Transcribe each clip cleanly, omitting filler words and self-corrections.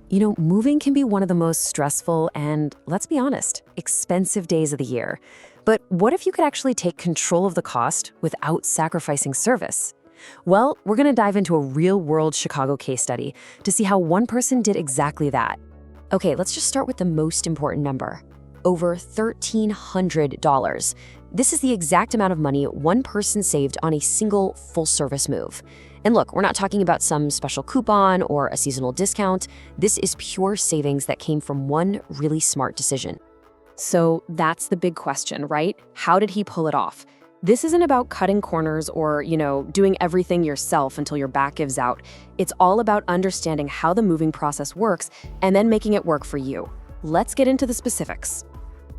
Moving can be one of the most stressful and, let's be honest, expensive days of the year. But what if you could actually take control of the cost without sacrificing service? Well, we're going to dive into a real-world Chicago case study to see how one person did exactly that. Okay, let's just start with the most important number. Over $1,300. This is the exact amount of money one person saved on a single full-service move. And look, we're not talking about some special coupon or a seasonal discount. This is pure savings that came from one really smart decision. So that's the big question, right? How did he pull it off? This isn't about cutting corners or, doing everything yourself until your back gives out. It's all about understanding how the moving process works and then making it work for you. Let's get into the specifics.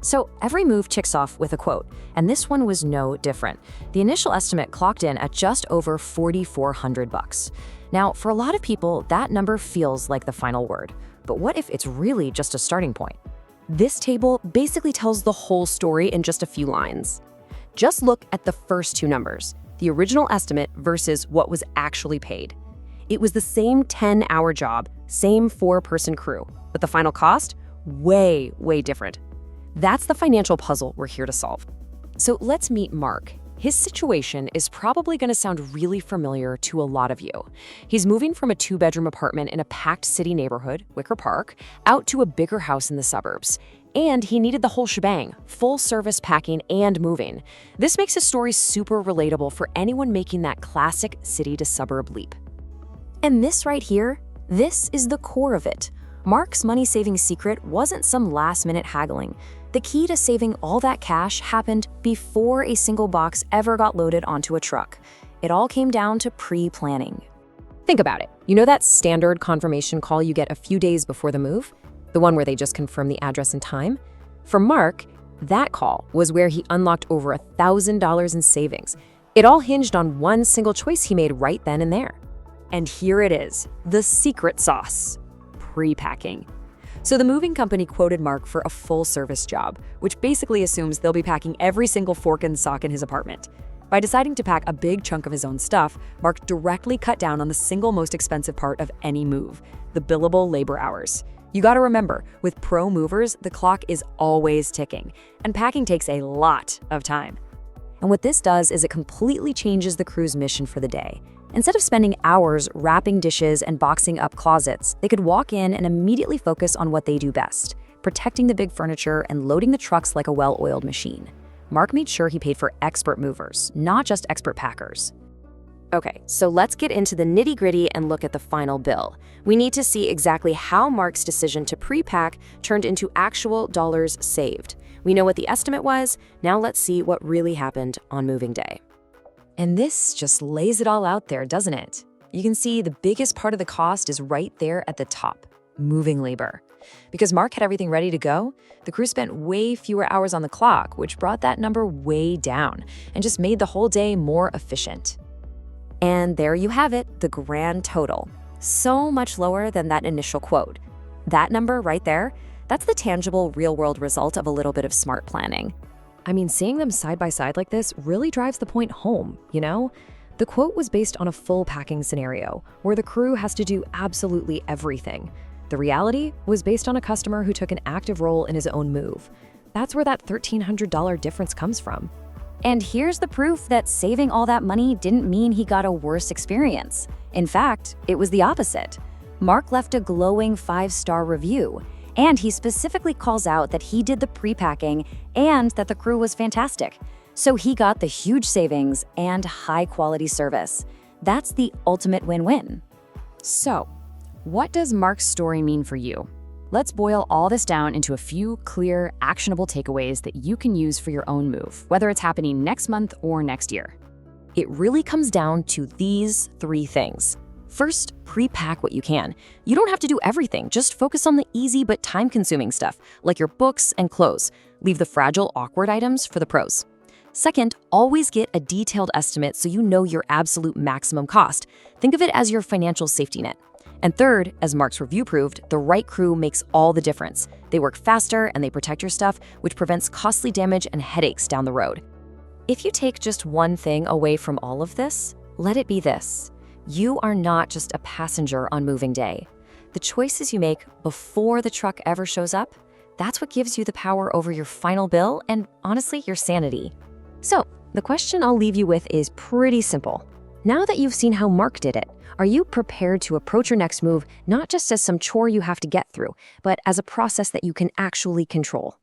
So every move kicks off with a quote, and this one was no different. The initial estimate clocked in at just over $4,400. Now, for a lot of people, that number feels like the final word. But what if it's really just a starting point? This table basically tells the whole story in just a few lines. Just look at the first two numbers, the original estimate versus what was actually paid. It was the same 10-hour job, same 4-person crew, but the final cost? Way, way different. That's the financial puzzle we're here to solve. So let's meet Mark. His situation is probably going to sound really familiar to a lot of you. He's moving from a 2-bedroom apartment in a packed city neighborhood, Wicker Park, out to a bigger house in the suburbs. And he needed the whole shebang, full service packing and moving. This makes his story super relatable for anyone making that classic city-to-suburb leap. And this right here, this is the core of it. Mark's money-saving secret wasn't some last-minute haggling. The key to saving all that cash happened before a single box ever got loaded onto a truck. It all came down to pre-planning. Think about it. You know that standard confirmation call you get a few days before the move? The one where they just confirm the address and time? For Mark, that call was where he unlocked over $1,000 in savings. It all hinged on one single choice he made right then and there. And here it is, the secret sauce: pre-packing. So the moving company quoted Mark for a full-service job, which basically assumes they'll be packing every single fork and sock in his apartment. By deciding to pack a big chunk of his own stuff, Mark directly cut down on the single most expensive part of any move: the billable labor hours. You gotta remember, with pro movers, the clock is always ticking, and packing takes a lot of time. And what this does is it completely changes the crew's mission for the day. Instead of spending hours wrapping dishes and boxing up closets, they could walk in and immediately focus on what they do best: protecting the big furniture and loading the trucks like a well-oiled machine. Mark made sure he paid for expert movers, not just expert packers. Okay, so let's get into the nitty-gritty and look at the final bill. We need to see exactly how Mark's decision to pre-pack turned into actual dollars saved. We know what the estimate was, now let's see what really happened on moving day. And this just lays it all out there, doesn't it? You can see the biggest part of the cost is right there at the top: moving labor. Because Mark had everything ready to go, the crew spent way fewer hours on the clock, which brought that number way down and just made the whole day more efficient. And there you have it, the grand total. So much lower than that initial quote. That number right there, that's the tangible, real-world result of a little bit of smart planning. I mean, seeing them side by side like this really drives the point home, The quote was based on a full packing scenario, where the crew has to do absolutely everything. The reality was based on a customer who took an active role in his own move. That's where that $1,300 difference comes from. And here's the proof that saving all that money didn't mean he got a worse experience. In fact, it was the opposite. Mark left a glowing 5-star review, and he specifically calls out that he did the pre-packing and that the crew was fantastic. So he got the huge savings and high-quality service. That's the ultimate win-win. So, what does Mark's story mean for you? Let's boil all this down into a few clear, actionable takeaways that you can use for your own move, whether it's happening next month or next year. It really comes down to these 3 things. First, pre-pack what you can. You don't have to do everything, just focus on the easy but time-consuming stuff, like your books and clothes. Leave the fragile, awkward items for the pros. Second, always get a detailed estimate so you know your absolute maximum cost. Think of it as your financial safety net. And third, as Mark's review proved, the right crew makes all the difference. They work faster and they protect your stuff, which prevents costly damage and headaches down the road. If you take just one thing away from all of this, let it be this: you are not just a passenger on moving day. The choices you make before the truck ever shows up, that's what gives you the power over your final bill and, honestly, your sanity. So, the question I'll leave you with is pretty simple. Now that you've seen how Mark did it, are you prepared to approach your next move not just as some chore you have to get through, but as a process that you can actually control?